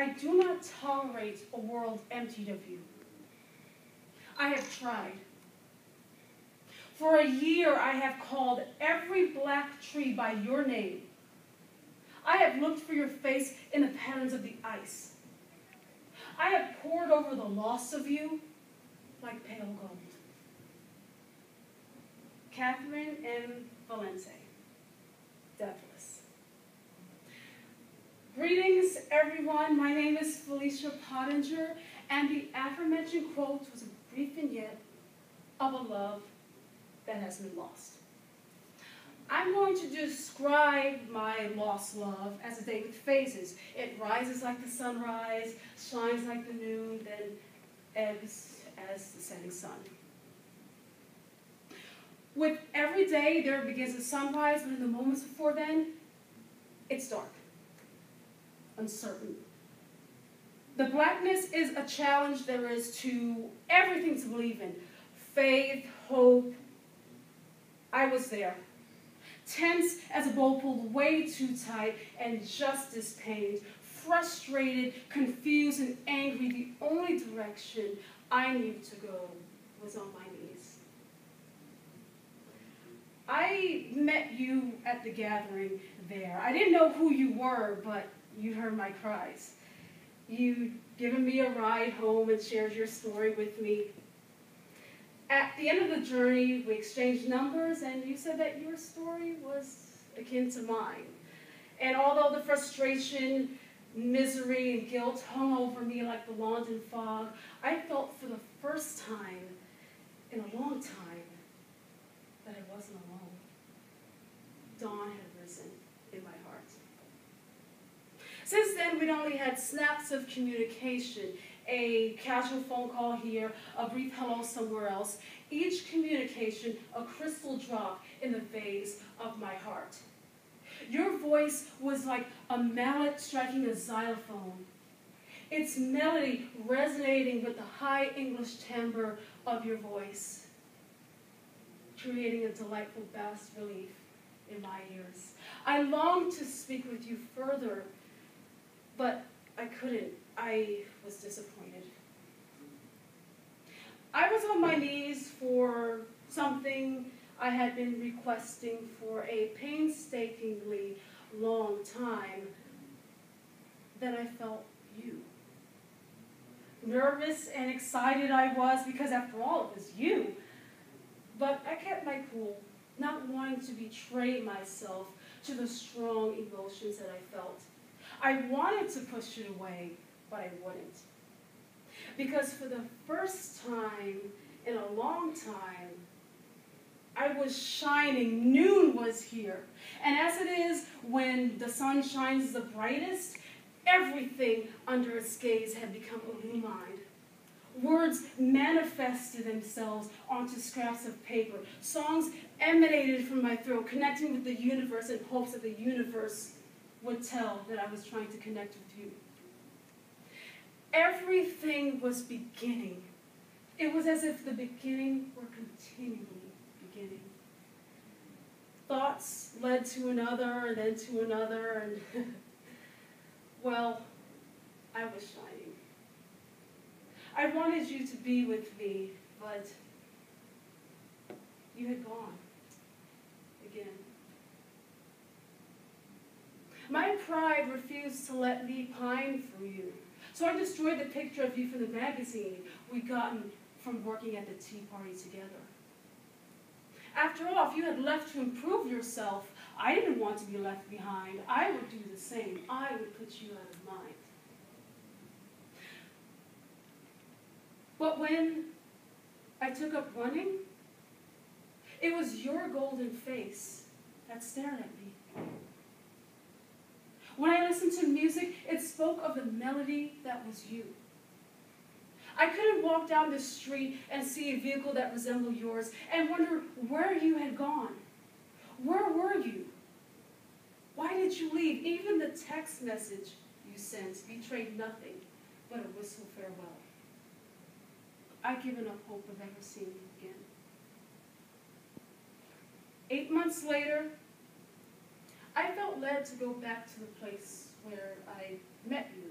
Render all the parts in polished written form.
I do not tolerate a world emptied of you. I have tried. For a year, I have called every black tree by your name. I have looked for your face in the patterns of the ice. I have pored over the loss of you like pale gold. Catherine M. Valente, Deathless. Greetings, everyone. My name is Felicia Pottinger, and the aforementioned quote was a brief vignette of a love that has been lost. I'm going to describe my lost love as a day with phases. It rises like the sunrise, shines like the noon, then ebbs as the setting sun. With every day, there begins a sunrise, but in the moments before then, it's dark, uncertain. The blackness is a challenge there is to everything to believe in. Faith, hope. I was there. Tense as a bow pulled way too tight and just as pained, frustrated, confused, and angry. The only direction I knew to go was on my knees. I met you at the gathering there. I didn't know who you were, but you heard my cries. You'd given me a ride home and shared your story with me. At the end of the journey, we exchanged numbers, and you said that your story was akin to mine. And although the frustration, misery, and guilt hung over me like the London fog, I felt for the first time in a long time that I wasn't alone. Dawn had risen in my heart. Since then, we'd only had snaps of communication, a casual phone call here, a brief hello somewhere else, each communication a crystal drop in the vase of my heart. Your voice was like a mallet striking a xylophone, its melody resonating with the high English timbre of your voice, creating a delightful bas relief in my ears. I longed to speak with you further, but I couldn't. I was disappointed. I was on my knees for something I had been requesting for a painstakingly long time. Then I felt you. Nervous and excited I was, because after all, it was you. But I kept my cool, not wanting to betray myself to the strong emotions that I felt. I wanted to push it away, but I wouldn't. Because for the first time in a long time, I was shining. Noon was here. And as it is, when the sun shines the brightest, everything under its gaze had become illumined. Words manifested themselves onto scraps of paper. Songs emanated from my throat, connecting with the universe in hopes that the universe would tell that I was trying to connect with you. Everything was beginning. It was as if the beginning were continually beginning. Thoughts led to another, and then to another, and well, I was shining. I wanted you to be with me, but you had gone again. My pride refused to let me pine for you. So I destroyed the picture of you from the magazine we'd gotten from working at the tea party together. After all, if you had left to improve yourself, I didn't want to be left behind. I would do the same. I would put you out of mind. But when I took up running, it was your golden face that stared at me. When I listened to music, it spoke of the melody that was you. I couldn't walk down the street and see a vehicle that resembled yours and wonder where you had gone. Where were you? Why did you leave? Even the text message you sent betrayed nothing but a wistful farewell. I'd given up hope of ever seeing you again. 8 months later, I felt led to go back to the place where I met you.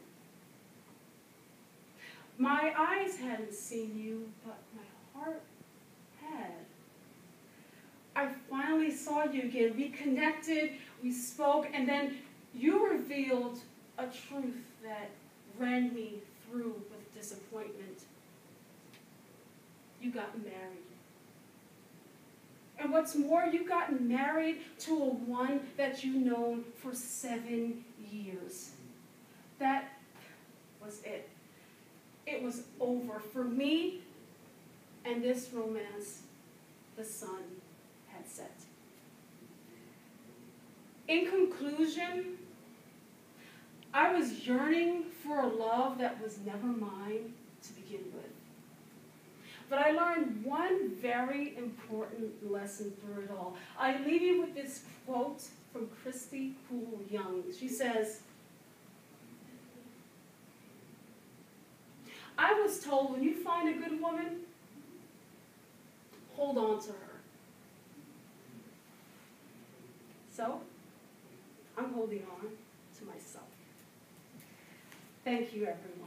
My eyes hadn't seen you, but my heart had. I finally saw you again. We connected, we spoke, and then you revealed a truth that ran me through with disappointment. You got married. And what's more, you got married to a one that you've known for 7 years. That was it. It was over. For me and this romance, the sun had set. In conclusion, I was yearning for a love that was never mine to begin with. But I learned one very important lesson through it all. I leave you with this quote from Christy Poole Young. She says, I was told when you find a good woman, hold on to her. So, I'm holding on to myself. Thank you, everyone.